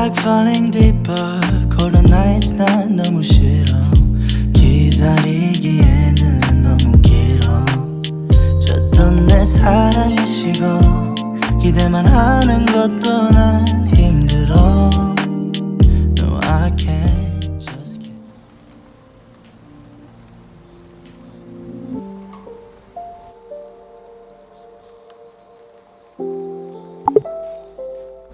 like falling deeper. Cold nights 난 너무 싫어. 기다리기에는 너무 길어. 줬던 내 사랑의 식어. 기대만 하는 것도 난 힘들어. No, I can't just get.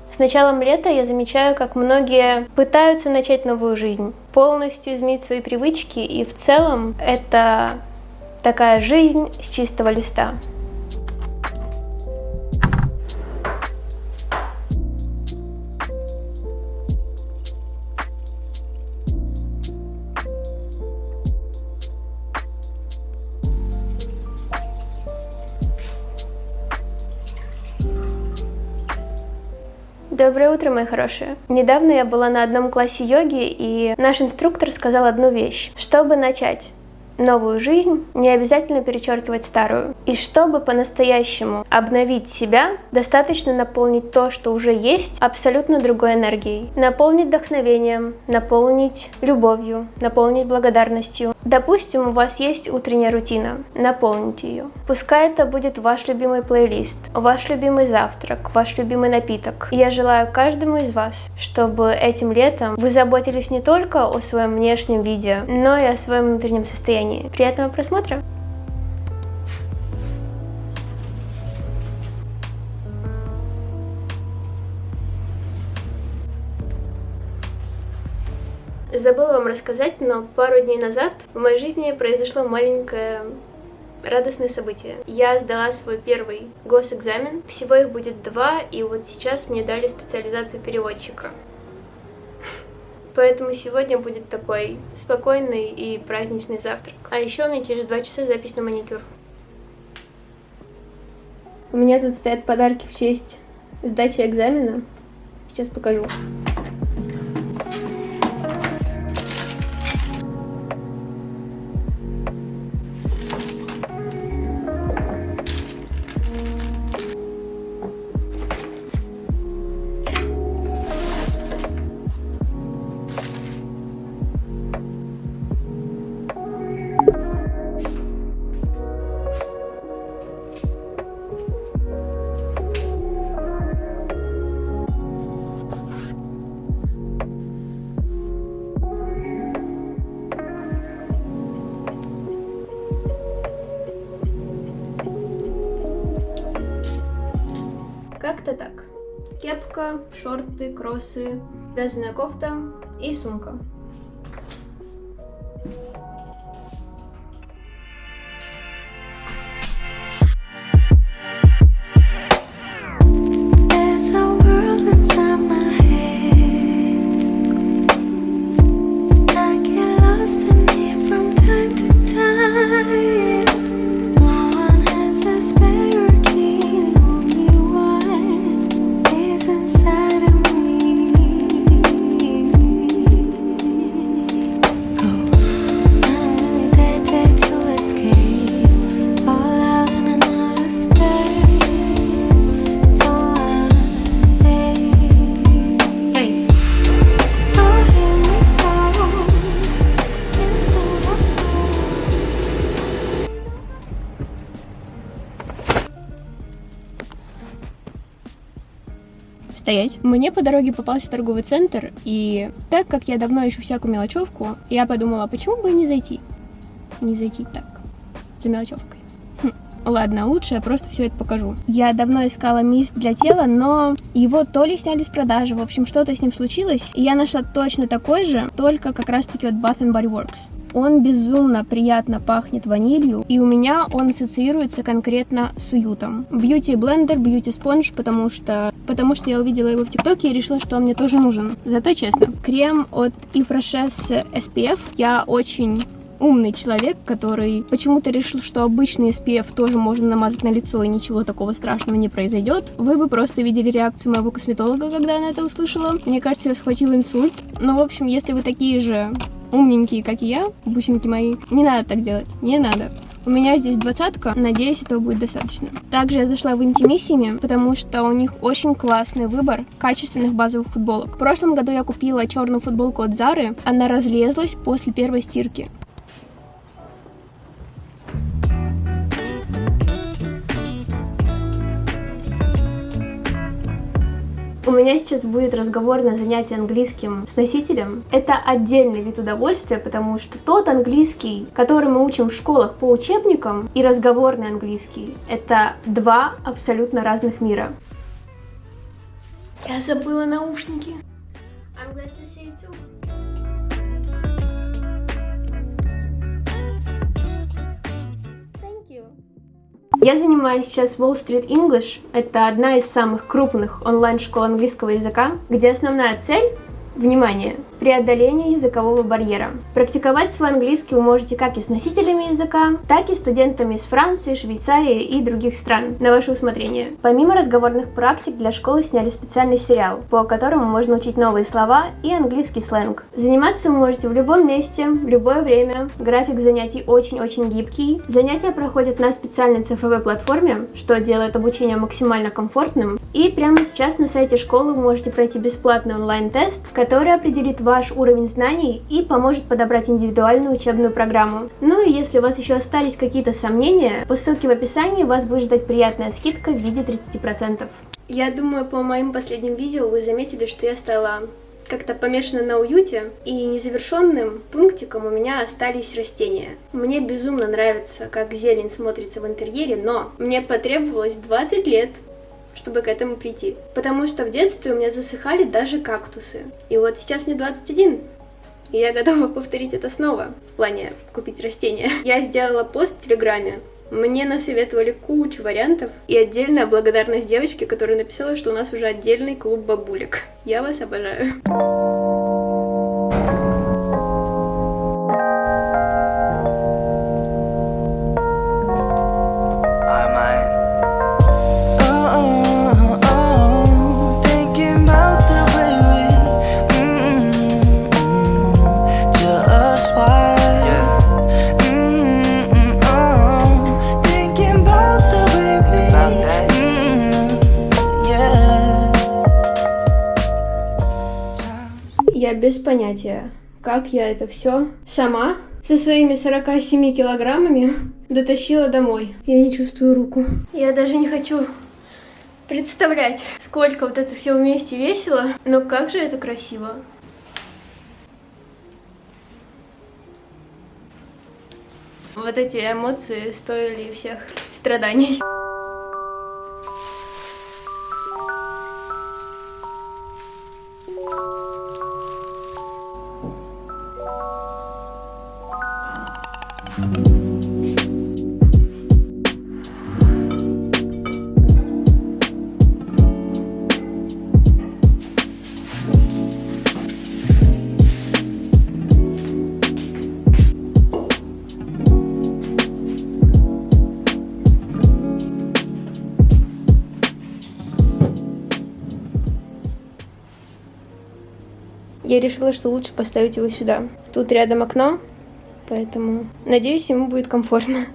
С началом лета я замечаю, как многие пытаются начать новую жизнь, полностью изменить свои привычки, и в целом это такая жизнь с чистого листа. Доброе утро, мои хорошие! Недавно я была на одном классе йоги, и наш инструктор сказал одну вещь. Чтобы начать новую жизнь, не обязательно перечеркивать старую. И чтобы по-настоящему обновить себя, достаточно наполнить то, что уже есть, абсолютно другой энергией. Наполнить вдохновением, наполнить любовью, наполнить благодарностью. Допустим, у вас есть утренняя рутина, наполните ее. Пускай это будет ваш любимый плейлист, ваш любимый завтрак, ваш любимый напиток. И я желаю каждому из вас, чтобы этим летом вы заботились не только о своем внешнем виде, но и о своем внутреннем состоянии. Приятного просмотра! Забыла вам рассказать, но пару дней назад в моей жизни произошло маленькое радостное событие. Я сдала свой первый госэкзамен. Всего их будет 2, и вот сейчас мне дали специализацию переводчика. Поэтому сегодня будет такой спокойный и праздничный завтрак. А еще у меня через 2 часа запись на маникюр. У меня тут стоят подарки в честь сдачи экзамена. Сейчас покажу. Как-то так. Кепка, шорты, кроссы, вязаная кофта и сумка. Стоять. Мне по дороге попался торговый центр, и так как я давно ищу всякую мелочевку, я подумала, почему бы не зайти? Не зайти так, за мелочевкой. Ладно, лучше я просто все это покажу. Я давно искала мист для тела, но его то ли сняли с продажи, в общем, что-то с ним случилось, и я нашла точно такой же, только как раз-таки от Bath and Body Works. Он безумно приятно пахнет ванилью, и у меня он ассоциируется конкретно с уютом. Beauty Blender, Beauty Sponge, потому что я увидела его в ТикТоке и решила, что он мне тоже нужен. Зато честно, крем от Yves Rocher с SPF. Я очень умный человек, который почему-то решил, что обычный SPF тоже можно намазать на лицо и ничего такого страшного не произойдет. Вы бы просто видели реакцию моего косметолога, когда она это услышала. Мне кажется, ее схватил инсульт. Но, в общем, если вы такие же умненькие, как и я, бусинки мои, не надо так делать, не надо. У У меня здесь 20-ка, надеюсь, этого будет достаточно. Также я зашла в Intimissimi, потому что у них очень классный выбор качественных базовых футболок. В прошлом году я купила черную футболку от Zara, она разлезлась после первой стирки. У меня сейчас будет разговорное занятие английским с носителем. Это отдельный вид удовольствия, потому что тот английский, который мы учим в школах по учебникам, и разговорный английский — это два абсолютно разных мира. Я забыла наушники. I'm glad to see you too. Thank you. Я занимаюсь сейчас Wall Street English. Это одна из самых крупных онлайн-школ английского языка, где основная цель, внимание, преодоление языкового барьера. Практиковать свой английский вы можете как и с носителями языка, так и студентами из Франции, Швейцарии и других стран, на ваше усмотрение. Помимо разговорных практик, для школы сняли специальный сериал, по которому можно учить новые слова и английский сленг. Заниматься вы можете в любом месте, в любое время. График занятий очень-очень гибкий. Занятия проходят на специальной цифровой платформе, что делает обучение максимально комфортным. И прямо сейчас на сайте школы вы можете пройти бесплатный онлайн-тест, который определит ваш уровень знаний и поможет подобрать индивидуальную учебную программу. Ну и если у вас еще остались какие-то сомнения, по ссылке в описании вас будет ждать приятная скидка в виде 30%. Я думаю, по моим последним видео вы заметили, что я стала как-то помешана на уюте, и незавершенным пунктиком у меня остались растения. Мне безумно нравится, как зелень смотрится в интерьере, но мне потребовалось 20 лет, чтобы к этому прийти. Потому что в детстве у меня засыхали даже кактусы. И вот сейчас мне 21. И я готова повторить это снова. В плане купить растения. Я сделала пост в Телеграме. Мне насоветовали кучу вариантов. И отдельная благодарность девочке, которая написала, что у нас уже отдельный клуб бабулек. Я вас обожаю. Я без понятия, как я это все сама со своими 47 килограммами дотащила домой. Я не чувствую руку. Я даже не хочу представлять, сколько вот это все вместе весило, но как же это красиво. Вот эти эмоции стоили всех страданий. Я решила, что лучше поставить его сюда. Тут рядом окно, поэтому, надеюсь, ему будет комфортно.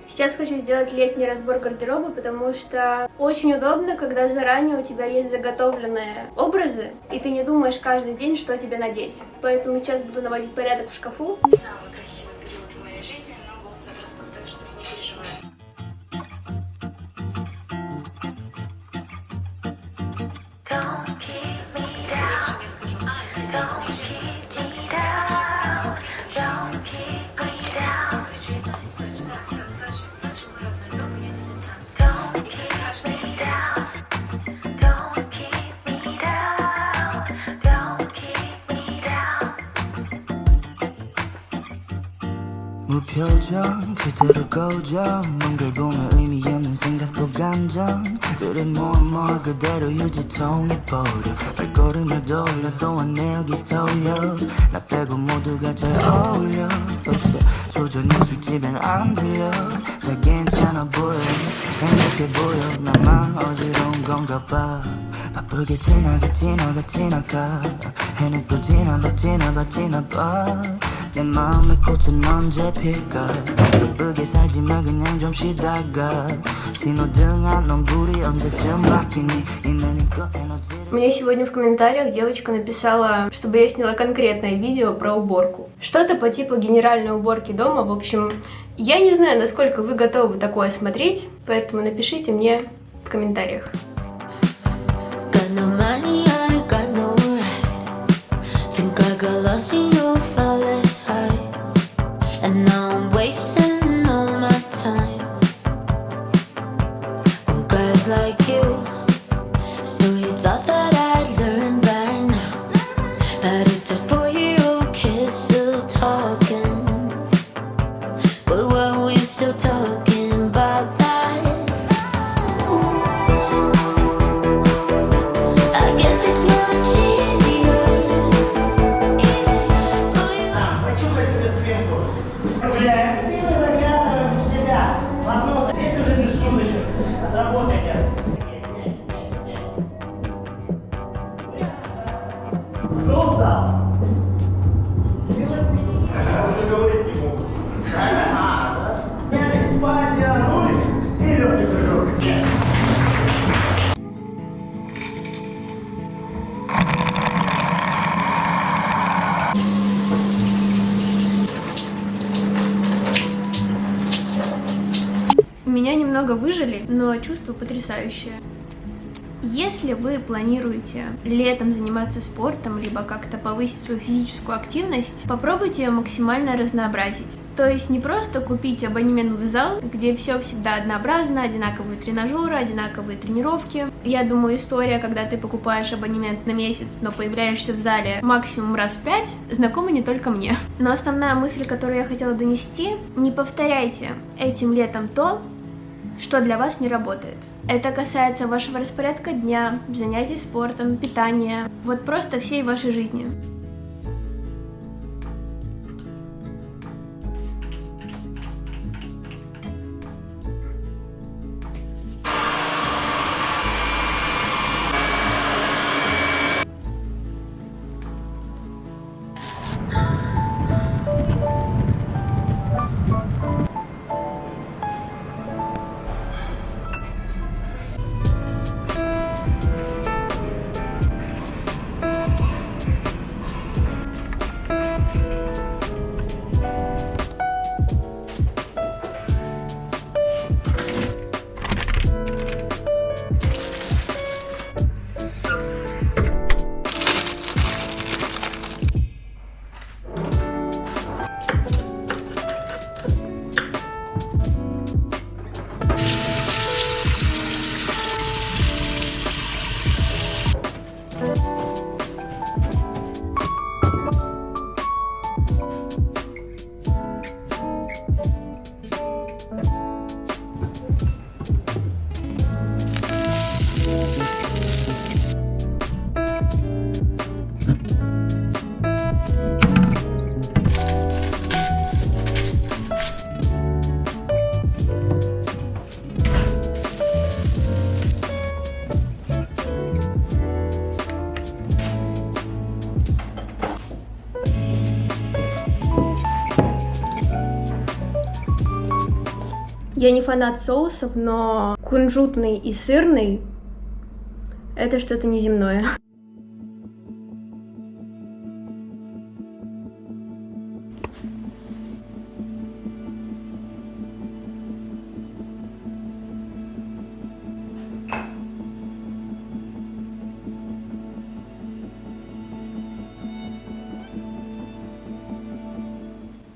Сейчас хочу сделать летний разбор гардероба, потому что очень удобно, когда заранее у тебя есть заготовленные образы, и ты не думаешь каждый день, что тебе надеть. Поэтому сейчас буду наводить порядок в шкафу. Самый красивый период в моей жизни, но волосы отрастут, так что не переживай. 무표정 그대로 고정 뭔가 보면 의미 없는 생각도 감정 들은 more 그대로 유지통해버려 발걸음을 돌려 또한 내 여기 서려 나 빼고 모두가 잘 어울려 벌써 소전히 술집엔 안 들려 다 괜찮아 보여 행복해 보여 나만 어지러운 건가 봐 바쁘게 지나가 해는 또 지나봐 내 마음의 꽃은 언제 필까 바쁘게 살지만 그냥 좀 쉬다가 신호등 안 온 불이 언제쯤 바뀌니 있으니까 에너지를 Мне сегодня в комментариях девочка написала, чтобы я сняла конкретное видео про уборку. Что-то по типу генеральной уборки дома. В общем, я не знаю, насколько вы готовы такое смотреть, поэтому напишите мне в комментариях. Got no money, I got no ride. Think I got lost in your flawless eyes, and now I'm wasting all my time on guys like you. So you thought that I'd learn by now, but it's a 4-year-old kid still talking. But were we still talking about that? I guess it's much easier for you. Почухай себе спинку. Гуляем спину, заглядываем в себя. Ладно, здесь уже без шумочек. Отработайте. Кто встал? Уже говорить не могут. Ага, да? Я не спать, тянулись. Стилю не прыжок. Меня немного выжили, но чувство потрясающее. Если вы планируете летом заниматься спортом, либо как-то повысить свою физическую активность, попробуйте ее максимально разнообразить. То есть не просто купить абонемент в зал, где все всегда однообразно, одинаковые тренажеры, одинаковые тренировки. Я думаю, история, когда ты покупаешь абонемент на месяц, но появляешься в зале максимум раз 5, знакома не только мне. Но основная мысль, которую я хотела донести, не повторяйте этим летом то, что для вас не работает. Это касается вашего распорядка дня, занятий спортом, питания, вот просто всей вашей жизни. Я не фанат соусов, но кунжутный и сырный — это что-то неземное.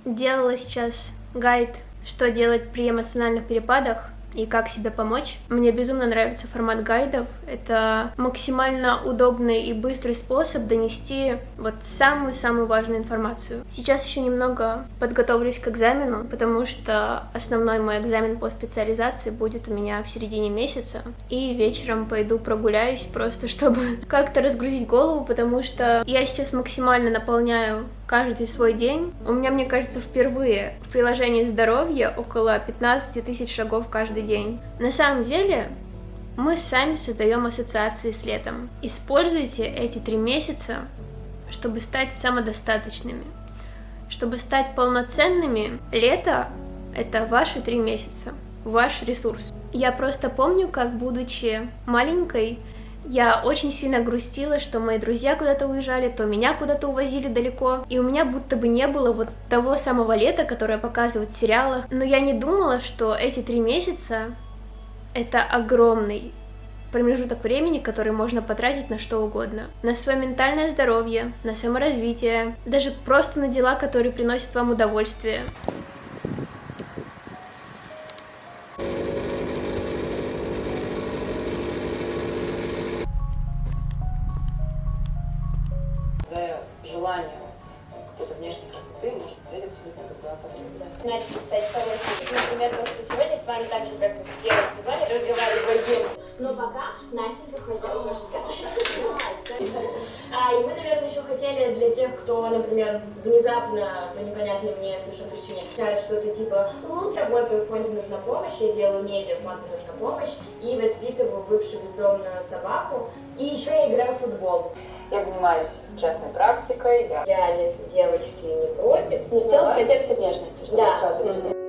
Делала сейчас гайд, что делать при эмоциональных перепадах и как себе помочь. Мне безумно нравится формат гайдов. Это максимально удобный и быстрый способ донести вот самую-самую важную информацию. Сейчас еще немного подготовлюсь к экзамену, потому что основной мой экзамен по специализации будет у меня в середине месяца. И вечером пойду прогуляюсь, просто чтобы как-то разгрузить голову, потому что я сейчас максимально наполняю каждый свой день. У меня, мне кажется, впервые в приложении «Здоровье» около 15 тысяч шагов каждый день. На самом деле, мы сами создаем ассоциации с летом. Используйте эти 3 месяца, чтобы стать самодостаточными, чтобы стать полноценными. Лето — это ваши 3 месяца, ваш ресурс. Я просто помню, как, будучи маленькой, я очень сильно грустила, что мои друзья куда-то уезжали, то меня куда-то увозили далеко, и у меня будто бы не было вот того самого лета, которое показывают в сериалах. Но я не думала, что эти 3 месяца — это огромный промежуток времени, который можно потратить на что угодно. На свое ментальное здоровье, на саморазвитие, даже просто на дела, которые приносят вам удовольствие. За желанием какой-то внешней красоты может стоять абсолютно любая потребность. Начать писать хорошие. Например, то, что сегодня с вами так же, как и в первом сезоне, разговариваем. Но пока Настенька хотела, можно сказать. И мы, наверное, еще хотели для тех, кто, например, внезапно, по непонятной мне совершенно причине, считает что-то типа, работаю в фонде «Нужна помощь», я делаю медиа в фонде «Нужна помощь» и воспитываю бывшую бездомную собаку. И еще я играю в футбол. Я занимаюсь частной практикой. Я, если девочки не против. Не сделала в контексте внешности, чтобы сразу это разделить.